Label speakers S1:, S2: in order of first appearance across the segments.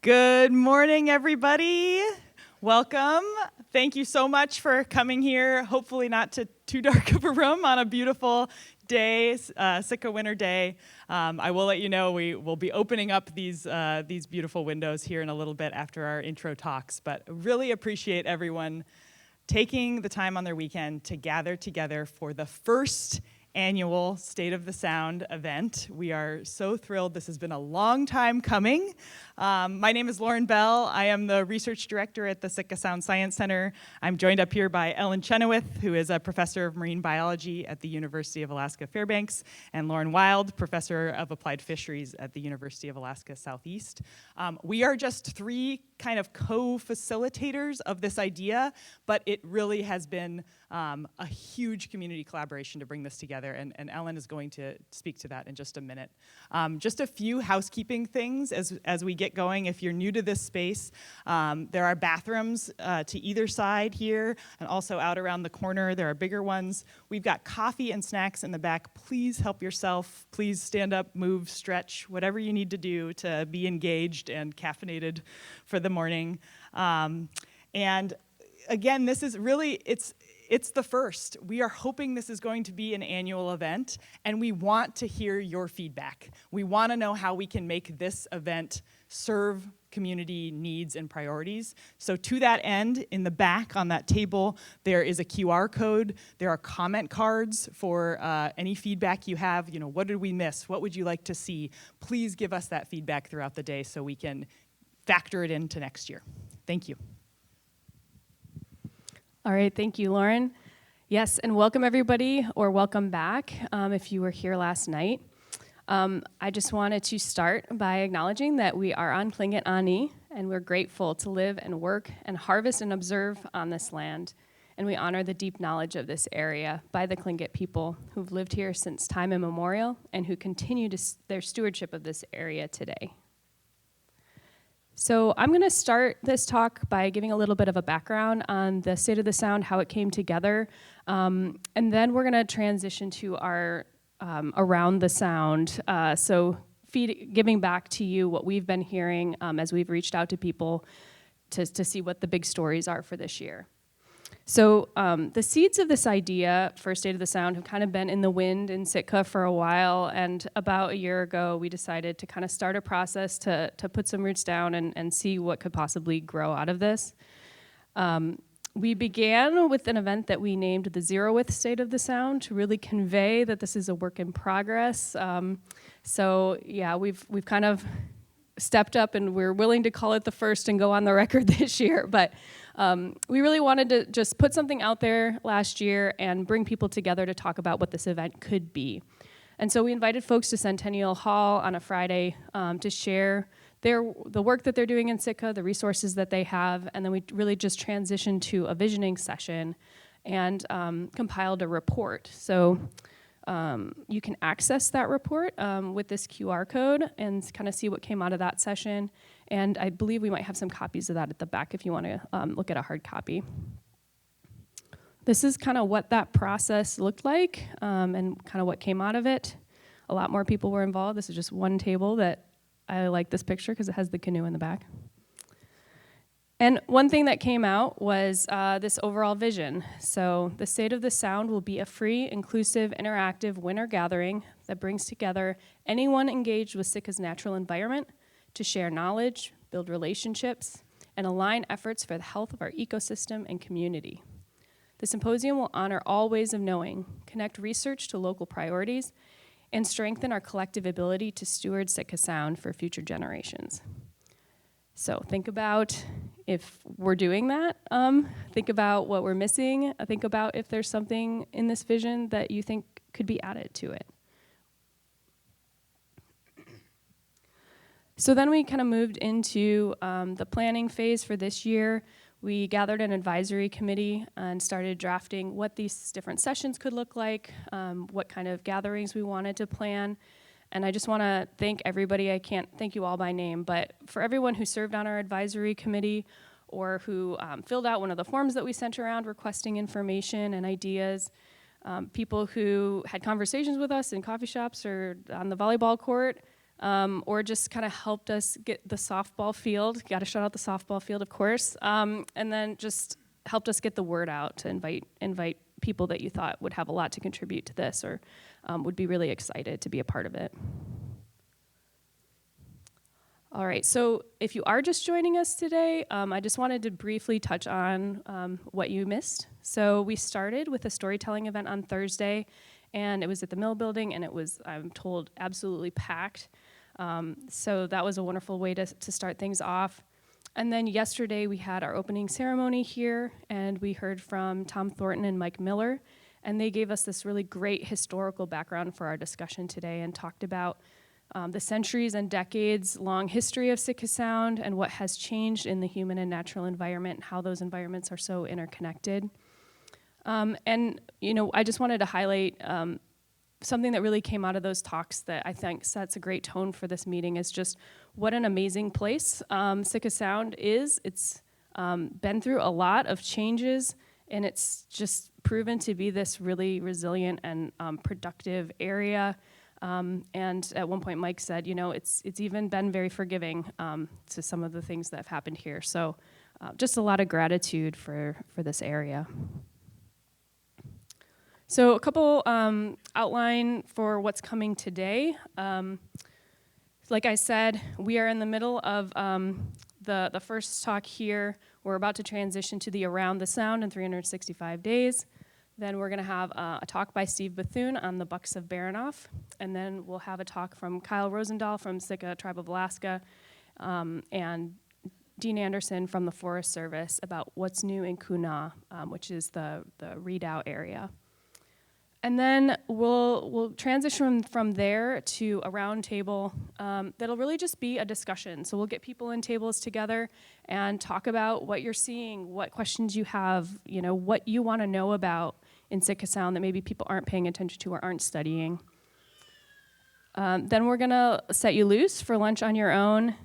S1: Good morning, everybody. Welcome. Thank you so much for coming here. Hopefully not to too dark of a room on a beautiful day, Sitka winter day. I will let you know we will be opening up these beautiful windows here in a little bit after our intro talks, but really appreciate everyone taking the time on their weekend to gather together for the first annual State of the Sound event. We are so thrilled. This has been a long time coming. My name is Lauren Bell. I am the research director at the Sitka Sound Science Center. I'm joined up here by Ellen Chenowith, who is a professor of marine biology at the University of Alaska Fairbanks, and Lauren Wild, professor of applied fisheries at the University of Alaska Southeast. We are just three kind of co-facilitators of this idea, but it really has been a huge community collaboration to bring this together, and Ellen is going to speak to that in just a minute. Just a few housekeeping things as we get going. If you're new to this space, there are bathrooms to either side here, and also out around the corner. There are bigger ones. We've got coffee and snacks in the back. Please help yourself. Please stand up, move, stretch, whatever you need to do to be engaged and caffeinated for the morning. And again, this is really, it's the first. We are hoping this is going to be an annual event, and we want to hear your feedback. We want to know how we can make this event serve community needs and priorities. So to that end, in the back on that table, there is a QR code. There are comment cards for any feedback you have. You know, what did we miss? What would you like to see? Please give us that feedback throughout the day so we can factor it into next year. Thank you.
S2: All right, thank you, Lauren. Yes, and welcome everybody, or welcome back if you were here last night. I just wanted to start by acknowledging that we are on Tlingit Ani, and we're grateful to live and work and harvest and observe on this land. And we honor the deep knowledge of this area by the Tlingit people who've lived here since time immemorial and who continue their stewardship of this area today. So I'm going to start this talk by giving a little bit of a background on the State of the Sound, how it came together, and then we're going to transition to our Around the Sound, so giving back to you what we've been hearing as we've reached out to people to see what the big stories are for this year. So the seeds of this idea for State of the Sound have kind of been in the wind in Sitka for a while, and about a year ago we decided to kind of start a process to put some roots down and see what could possibly grow out of this. We began with an event that we named the Chenowith State of the Sound to really convey that this is a work in progress. So yeah, we've kind of stepped up and we're willing to call it the first and go on the record this year, but we really wanted to just put something out there last year and bring people together to talk about what this event could be. And so we invited folks to Centennial Hall on a Friday to share the work that they're doing in Sitka, the resources that they have, and then we really just transitioned to a visioning session and compiled a report. So you can access that report with this QR code and kind of see what came out of that session. And I believe we might have some copies of that at the back if you want to look at a hard copy. This is kind of what that process looked like and kind of what came out of it. A lot more people were involved. This is just one table that I like this picture because it has the canoe in the back. And one thing that came out was this overall vision. So the State of the Sound will be a free, inclusive, interactive winter gathering that brings together anyone engaged with Sitka's natural environment to share knowledge, build relationships, and align efforts for the health of our ecosystem and community. The symposium will honor all ways of knowing, connect research to local priorities, and strengthen our collective ability to steward Sitka Sound for future generations. So think about if we're doing that, think about what we're missing, think about if there's something in this vision that you think could be added to it. So then we kind of moved into the planning phase for this year. We gathered an advisory committee and started drafting what these different sessions could look like, what kind of gatherings we wanted to plan. And I just want to thank everybody. I can't thank you all by name, but for everyone who served on our advisory committee or who filled out one of the forms that we sent around requesting information and ideas, people who had conversations with us in coffee shops or on the volleyball court, or just kind of helped us get the softball field. Got to shout out the softball field, of course, and then just helped us get the word out to invite people that you thought would have a lot to contribute to this or would be really excited to be a part of it. All right, so if you are just joining us today, I just wanted to briefly touch on what you missed. So we started with a storytelling event on Thursday, and it was at the Mill Building, and it was, I'm told, absolutely packed. So that was a wonderful way to start things off. And then yesterday we had our opening ceremony here, and we heard from Tom Thornton and Mike Miller, and they gave us this really great historical background for our discussion today and talked about the centuries and decades long history of Sitka Sound and what has changed in the human and natural environment and how those environments are so interconnected. And, you know, I just wanted to highlight something that really came out of those talks that I think sets a great tone for this meeting is just what an amazing place Sitka Sound is. It's been through a lot of changes, and it's just proven to be this really resilient and productive area. And at one point, Mike said, you know, it's even been very forgiving to some of the things that have happened here. So just a lot of gratitude for this area. So a couple outline for what's coming today. Like I said, we are in the middle of the first talk here. We're about to transition to the Around the Sound in 365 days. Then we're going to have a talk by Steve Bethune on the Bucks of Baranof. And then we'll have a talk from Kyle Rosendahl from Sitka Tribe of Alaska and Dean Anderson from the Forest Service about what's new in Kuna, which is the Redoubt area. And then we'll transition from there to a round table that'll really just be a discussion. So we'll get people in tables together and talk about what you're seeing, what questions you have, you know, what you want to know about in Sitka Sound that maybe people aren't paying attention to or aren't studying. Then we're gonna set you loose for lunch on your own.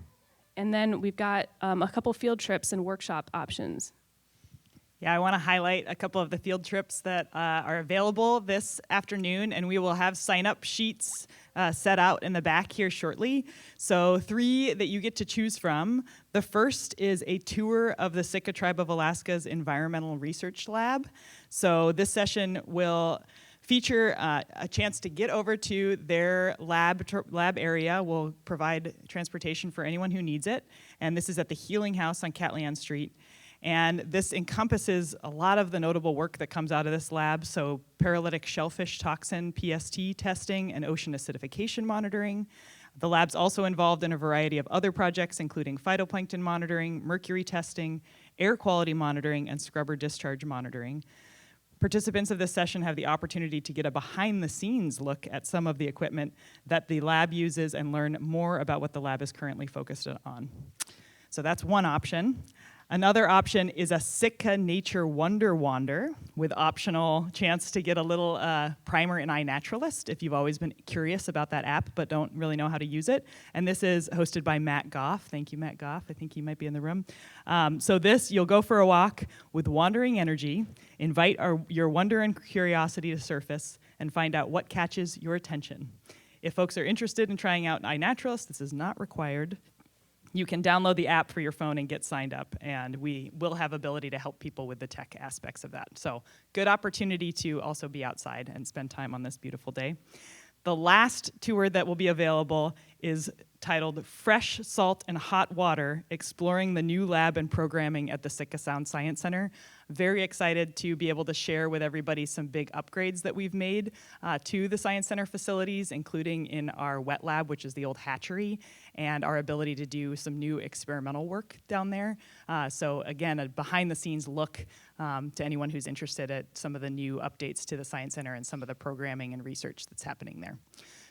S2: And then we've got a couple field trips and workshop options.
S1: Yeah, I want to highlight a couple of the field trips that are available this afternoon, and we will have sign-up sheets set out in the back here shortly. So 3 that you get to choose from. The first is a tour of the Sitka Tribe of Alaska's Environmental Research Lab. So this session will feature a chance to get over to their lab area. We'll provide transportation for anyone who needs it, and this is at the Healing House on Catleon Street. And this encompasses a lot of the notable work that comes out of this lab, so paralytic shellfish toxin, PST testing, and ocean acidification monitoring. The lab's also involved in a variety of other projects, including phytoplankton monitoring, mercury testing, air quality monitoring, and scrubber discharge monitoring. Participants of this session have the opportunity to get a behind-the-scenes look at some of the equipment that the lab uses and learn more about what the lab is currently focused on. So that's one option. Another option is a Sitka Nature Wonder Wander with optional chance to get a little primer in iNaturalist if you've always been curious about that app but don't really know how to use it. And this is hosted by Matt Goff. Thank you, Matt Goff. I think he might be in the room. So you'll go for a walk with wandering energy, invite your wonder and curiosity to surface, and find out what catches your attention. If folks are interested in trying out iNaturalist, this is not required. You can download the app for your phone and get signed up, and we will have ability to help people with the tech aspects of that. So good opportunity to also be outside and spend time on this beautiful day. The last tour that will be available is titled Fresh Salt and Hot Water, Exploring the New Lab and Programming at the Sitka Sound Science Center. Very excited to be able to share with everybody some big upgrades that we've made to the Science Center facilities, including in our wet lab, which is the old hatchery, and our ability to do some new experimental work down there. So again, a behind-the-scenes look to anyone who's interested at some of the new updates to the Science Center and some of the programming and research that's happening there.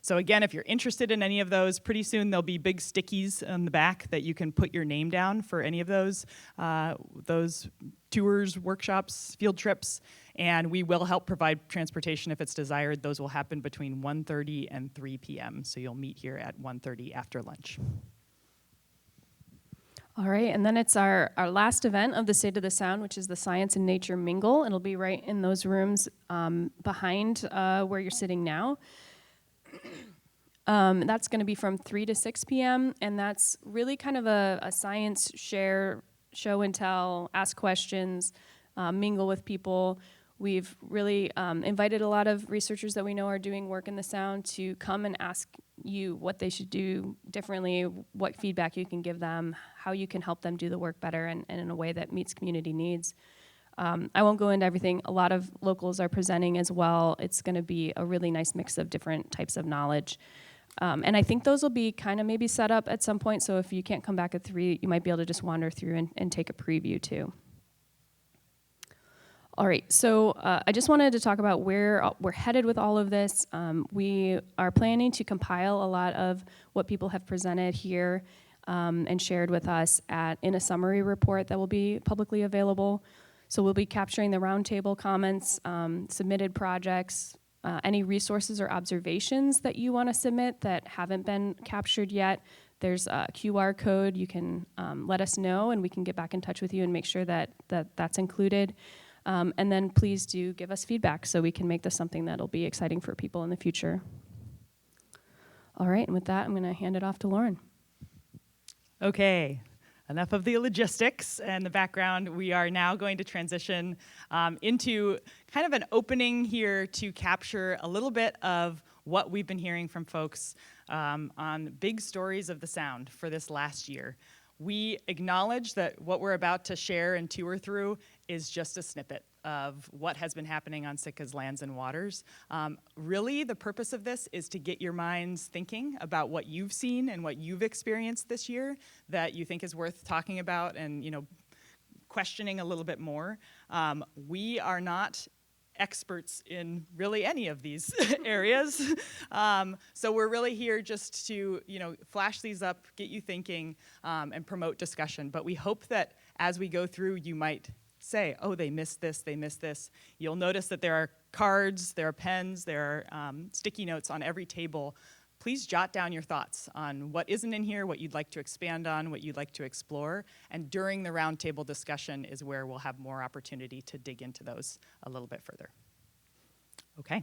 S1: So again, if you're interested in any of those, pretty soon there'll be big stickies on the back that you can put your name down for any of those tours, workshops, field trips, and we will help provide transportation if it's desired. Those will happen between 1:30 and 3 p.m., so you'll meet here at 1:30 after lunch.
S2: All right, and then it's our last event of the State of the Sound, which is the Science and Nature Mingle. It'll be right in those rooms behind where you're sitting now. That's going to be from 3 to 6 p.m., and that's really kind of a science share, show and tell, ask questions, mingle with people. We've really invited a lot of researchers that we know are doing work in the sound to come and ask you what they should do differently, what feedback you can give them, how you can help them do the work better and in a way that meets community needs. I won't go into everything. A lot of locals are presenting as well. It's going to be a really nice mix of different types of knowledge. And I think those will be kind of maybe set up at some point, so if you can't come back at 3, you might be able to just wander through and take a preview too. All right, so I just wanted to talk about where we're headed with all of this. We are planning to compile a lot of what people have presented here and shared with us in a summary report that will be publicly available. So we'll be capturing the roundtable comments, submitted projects, any resources or observations that you want to submit that haven't been captured yet. There's a QR code. You can let us know, and we can get back in touch with you and make sure that that's included. And then please do give us feedback so we can make this something that'll be exciting for people in the future. All right, and with that, I'm going to hand it off to Lauren.
S1: Okay. Enough of the logistics and the background. We are now going to transition into kind of an opening here to capture a little bit of what we've been hearing from folks on big stories of the sound for this last year. We acknowledge that what we're about to share and tour through is just a snippet of what has been happening on Sitka's lands and waters. Really, the purpose of this is to get your minds thinking about what you've seen and what you've experienced this year that you think is worth talking about and, questioning a little bit more. We are not experts in really any of these areas. So we're really here just to, flash these up, get you thinking, and promote discussion. But we hope that as we go through, you might say, oh, they missed this, they missed this. You'll notice that there are cards, there are pens, there are sticky notes on every table. Please jot down your thoughts on what isn't in here, what you'd like to expand on, what you'd like to explore. And during the roundtable discussion is where we'll have more opportunity to dig into those a little bit further. Okay.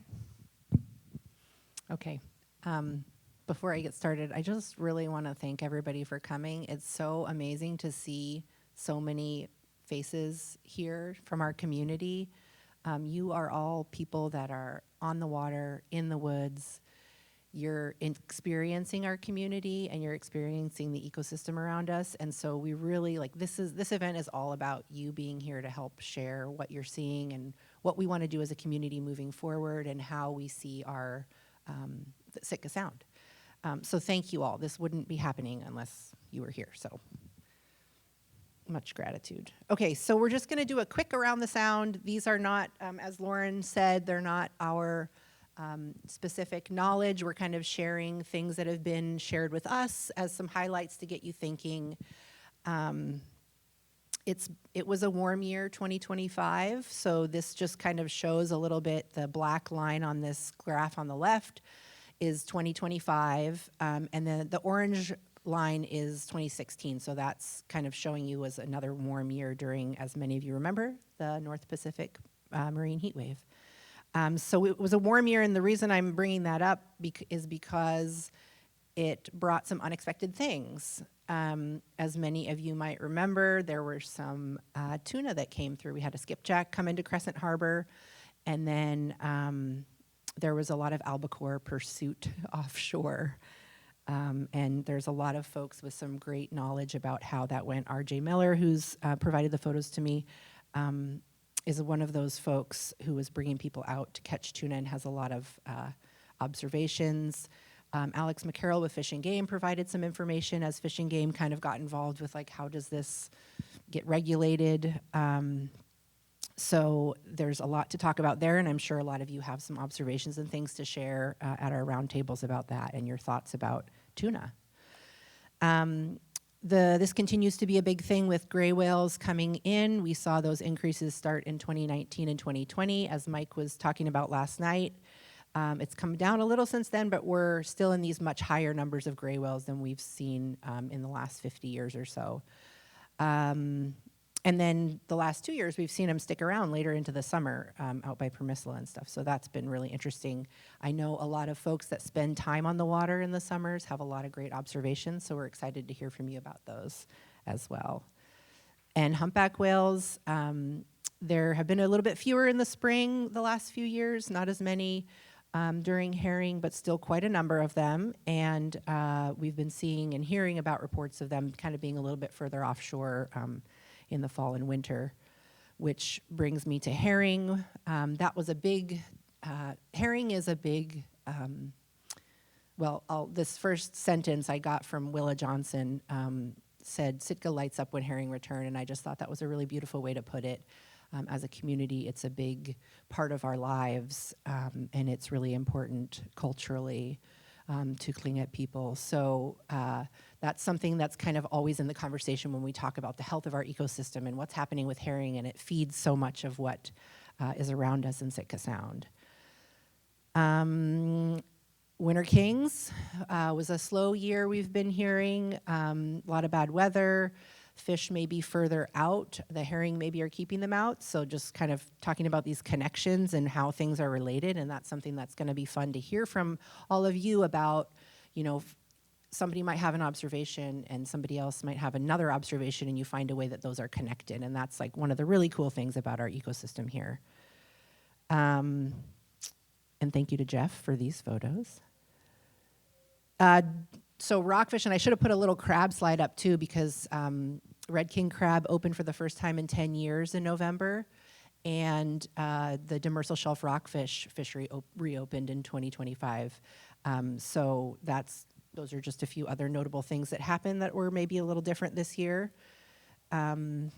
S3: Okay. Before I get started, I just really want to thank everybody for coming. It's so amazing to see so many faces here from our community. You are all people that are on the water, in the woods. You're experiencing our community and you're experiencing the ecosystem around us. And so we really this event is all about you being here to help share what you're seeing and what we want to do as a community moving forward and how we see our Sitka Sound. So thank you all. This wouldn't be happening unless you were here. So much gratitude. Okay, so we're just going to do a quick around the sound. These are not, as Lauren said, they're not our specific knowledge. We're kind of sharing things that have been shared with us as some highlights to get you thinking. It was a warm year, 2025, so this just kind of shows a little bit. The black line on this graph on the left is 2025, and then the orange line is 2016, so that's kind of showing you was another warm year during, as many of you remember, the North Pacific marine heat wave. So it was a warm year, and the reason I'm bringing that up is because it brought some unexpected things. As many of you might remember, there were some tuna that came through. We had a skipjack come into Crescent Harbor, and then there was a lot of albacore pursuit offshore. And there's a lot of folks with some great knowledge about how that went. R.J. Miller, who's provided the photos to me, is one of those folks who was bringing people out to catch tuna and has a lot of observations. Alex McCarroll with Fish and Game provided some information as Fish and Game kind of got involved with how does this get regulated. So there's a lot to talk about there, and I'm sure a lot of you have some observations and things to share at our roundtables about that and your thoughts about tuna. This continues to be a big thing with gray whales coming in. We saw those increases start in 2019 and 2020, as Mike was talking about last night. It's come down a little since then, but we're still in these much higher numbers of gray whales than we've seen in the last 50 years or so. And then the last 2 years, we've seen them stick around later into the summer out by Permisla and stuff. So that's been really interesting. I know a lot of folks that spend time on the water in the summers have a lot of great observations. So we're excited to hear from you about those as well. And humpback whales, there have been a little bit fewer in the spring the last few years, not as many during herring, but still quite a number of them. And we've been seeing and hearing about reports of them kind of being a little bit further offshore in the fall and winter, which brings me to herring. That was a big, herring is a big, this first sentence I got from Willa Johnson said, Sitka lights up when herring return, and I just thought that was a really beautiful way to put it. As a community, it's a big part of our lives, and it's really important culturally to Tlingit people. So that's something that's kind of always in the conversation when we talk about the health of our ecosystem and what's happening with herring, and it feeds so much of what is around us in Sitka Sound. Winter Kings was a slow year, we've been hearing. A lot of bad weather. Fish may be further out. The herring maybe are keeping them out. So just kind of talking about these connections and how things are related. And that's something that's going to be fun to hear from all of you about. You know, somebody might have an observation and somebody else might have another observation, and you find a way that those are connected. And that's like one of the really cool things about our ecosystem here. And thank you to Jeff for these photos. So rockfish, and I should have put a little crab slide up too, because Red King crab opened for the first time in 10 years in November, and the demersal shelf rockfish fishery reopened in 2025. So those are just a few other notable things that happened that were maybe a little different this year. And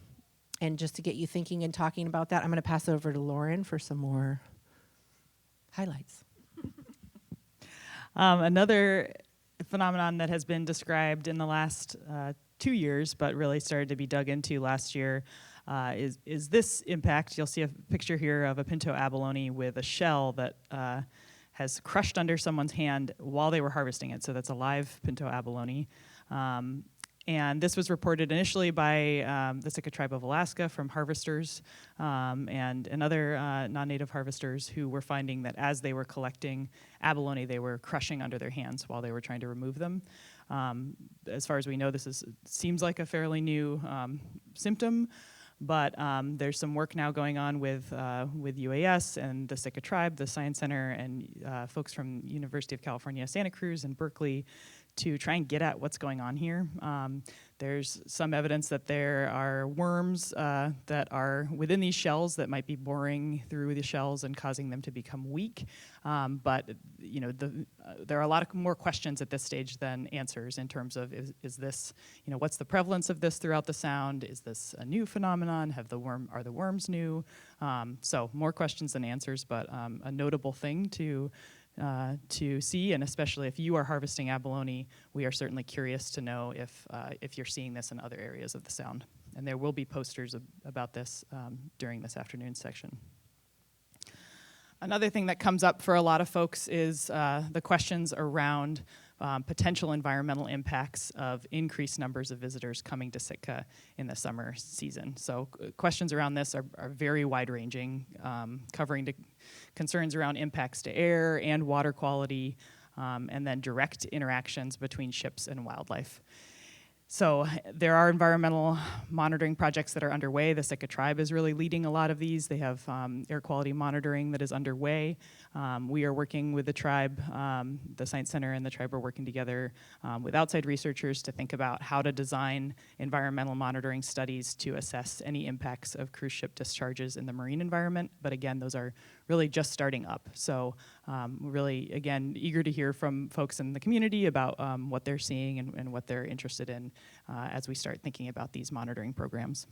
S3: just to get you thinking and talking about that, I'm going to pass it over to Lauren for some more highlights.
S1: Another phenomenon that has been described in the last 2 years, but really started to be dug into last year, is this impact. You'll see a picture here of a pinto abalone with a shell that has crushed under someone's hand while they were harvesting it. So that's a live pinto abalone. And this was reported initially by the Sitka Tribe of Alaska from harvesters and other non-native harvesters who were finding that as they were collecting abalone, they were crushing under their hands while they were trying to remove them. As far as we know, this seems like a fairly new symptom, but there's some work now going on with UAS and the Sitka Tribe, the Science Center, and folks from University of California, Santa Cruz, and Berkeley to try and get at what's going on here. There's some evidence that there are worms that are within these shells that might be boring through the shells and causing them to become weak. But you know, there are a lot of more questions at this stage than answers in terms of is this, you know, what's the prevalence of this throughout the sound? Is this a new phenomenon? Are the worms new? So more questions than answers, but a notable thing to see, and especially if you are harvesting abalone, we are certainly curious to know if you're seeing this in other areas of the sound. And there will be posters about this during this afternoon section. Another thing that comes up for a lot of folks is the questions around potential environmental impacts of increased numbers of visitors coming to Sitka in the summer season. So questions around this are very wide-ranging, covering concerns around impacts to air and water quality, and then direct interactions between ships and wildlife. So there are environmental monitoring projects that are underway. The Sitka Tribe is really leading a lot of these. They have air quality monitoring that is underway. We are working with the tribe, the Science Center and the tribe are working together with outside researchers to think about how to design environmental monitoring studies to assess any impacts of cruise ship discharges in the marine environment. But again, those are really just starting up. So really, again, eager to hear from folks in the community about what they're seeing and what they're interested in as we start thinking about these monitoring programs.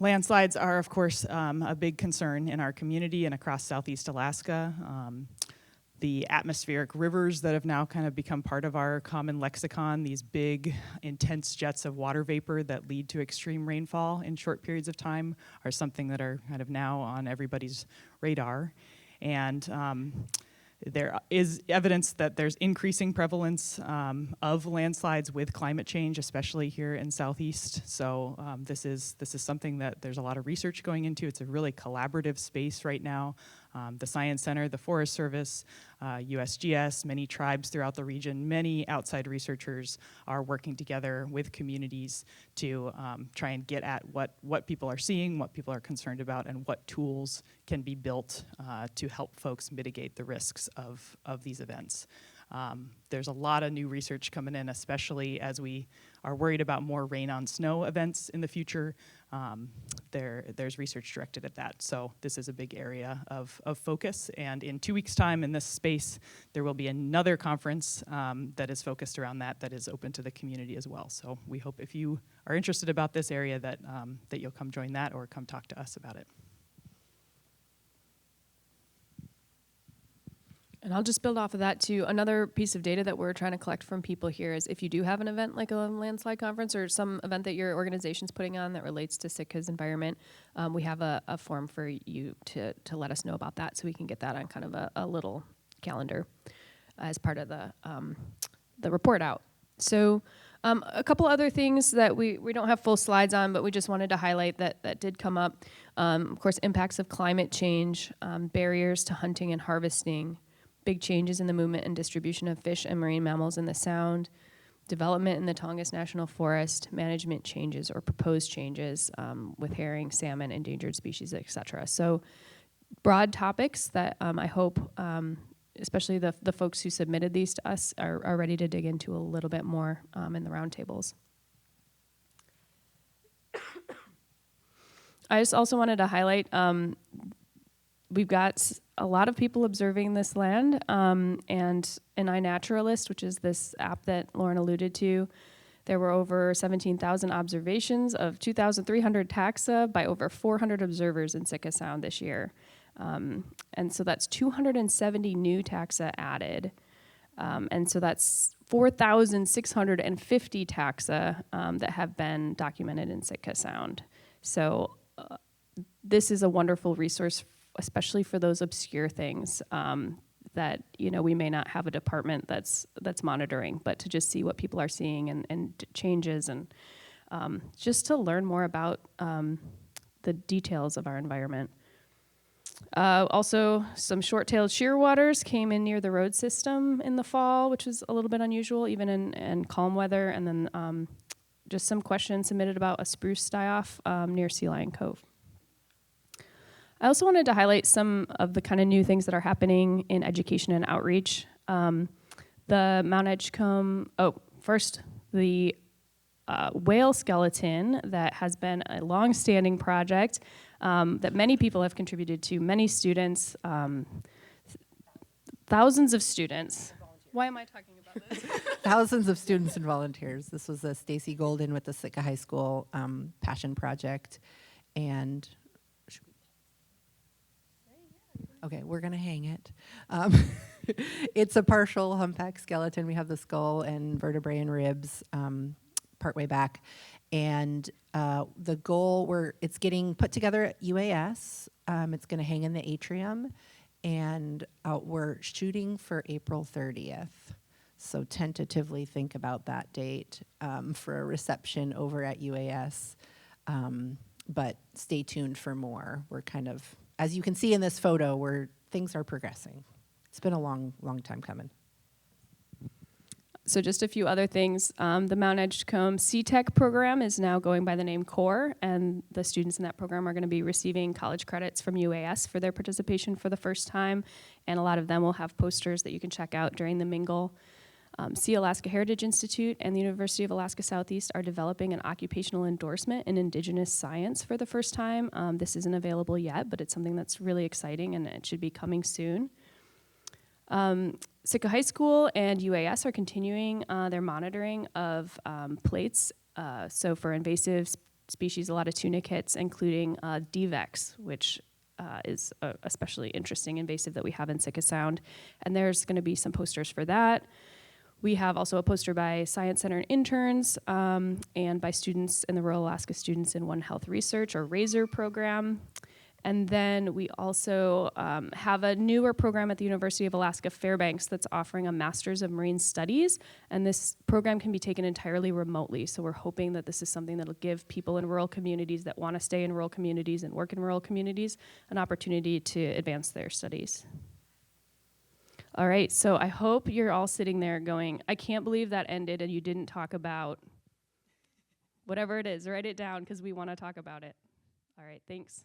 S1: Landslides are, of course, a big concern in our community and across Southeast Alaska. The atmospheric rivers that have now kind of become part of our common lexicon, these big, intense jets of water vapor that lead to extreme rainfall in short periods of time, are something that are kind of now on everybody's radar. And there is evidence that there's increasing prevalence of landslides with climate change, especially here in Southeast. So this is something that there's a lot of research going into. It's a really collaborative space right now. The Science Center, the Forest Service, USGS, many tribes throughout the region, many outside researchers are working together with communities to try and get at what people are seeing, what people are concerned about, and what tools can be built to help folks mitigate the risks of these events. There's a lot of new research coming in, especially as we are worried about more rain on snow events in the future. There's research directed at that. So this is a big area of focus. And in 2 weeks' time in this space, there will be another conference that is focused around that is open to the community as well. So we hope if you are interested about this area that you'll come join that or come talk to us about it.
S2: And I'll just build off of that too. Another piece of data that we're trying to collect from people here is if you do have an event like a landslide conference or some event that your organization's putting on that relates to Sitka's environment, we have a form for you to let us know about that so we can get that on kind of a little calendar as part of the report out. So a couple other things that we don't have full slides on, but we just wanted to highlight that did come up. Of course, impacts of climate change, barriers to hunting and harvesting, big changes in the movement and distribution of fish and marine mammals in the Sound, development in the Tongass National Forest, management changes or proposed changes with herring, salmon, endangered species, et cetera. So broad topics that I hope, especially the folks who submitted these to us, are ready to dig into a little bit more in the roundtables. I just also wanted to highlight we've got a lot of people observing this land, and in iNaturalist, which is this app that Lauren alluded to, there were over 17,000 observations of 2,300 taxa by over 400 observers in Sitka Sound this year. And so that's 270 new taxa added. And so that's 4,650 taxa that have been documented in Sitka Sound. So this is a wonderful resource, especially for those obscure things that we may not have a department that's monitoring, but to just see what people are seeing and changes and just to learn more about the details of our environment. Also, some short-tailed shearwaters came in near the road system in the fall, which was a little bit unusual, even in calm weather. And then just some questions submitted about a spruce die-off near Sea Lion Cove. I also wanted to highlight some of the kind of new things that are happening in education and outreach. The Mount Edgecombe, first, the whale skeleton that has been a long-standing project that many people have contributed to, many students, thousands of students. Why am I talking about this?
S3: Thousands of students and volunteers. This was a Stacy Golden with the Sitka High School passion project. And okay, we're gonna hang it. It's a partial humpback skeleton. We have the skull and vertebrae and ribs partway back. And the goal, it's getting put together at UAS. It's gonna hang in the atrium. And we're shooting for April 30th. So tentatively think about that date for a reception over at UAS. But stay tuned for more. We're kind of, as you can see in this photo, things are progressing. It's been a long, long time coming.
S2: So just a few other things. The Mount Edgecombe C-Tech program is now going by the name CORE, and the students in that program are going to be receiving college credits from UAS for their participation for the first time, and a lot of them will have posters that you can check out during the mingle. Sea Alaska Heritage Institute and the University of Alaska Southeast are developing an occupational endorsement in Indigenous science for the first time. This isn't available yet, but it's something that's really exciting, and it should be coming soon. Sitka High School and UAS are continuing their monitoring of plates. So for invasive species, a lot of tunicates, including DVEX, which is especially interesting invasive that we have in Sitka Sound. And there's going to be some posters for that. We have also a poster by Science Center interns and by students in the Rural Alaska Students in One Health Research, or RAISER program. And then we also have a newer program at the University of Alaska Fairbanks that's offering a Master's of Marine Studies, and this program can be taken entirely remotely. So we're hoping that this is something that'll give people in rural communities that want to stay in rural communities and work in rural communities an opportunity to advance their studies. All right, so I hope you're all sitting there going, I can't believe that ended and you didn't talk about whatever it is. Write it down because we want to talk about it. All right, thanks.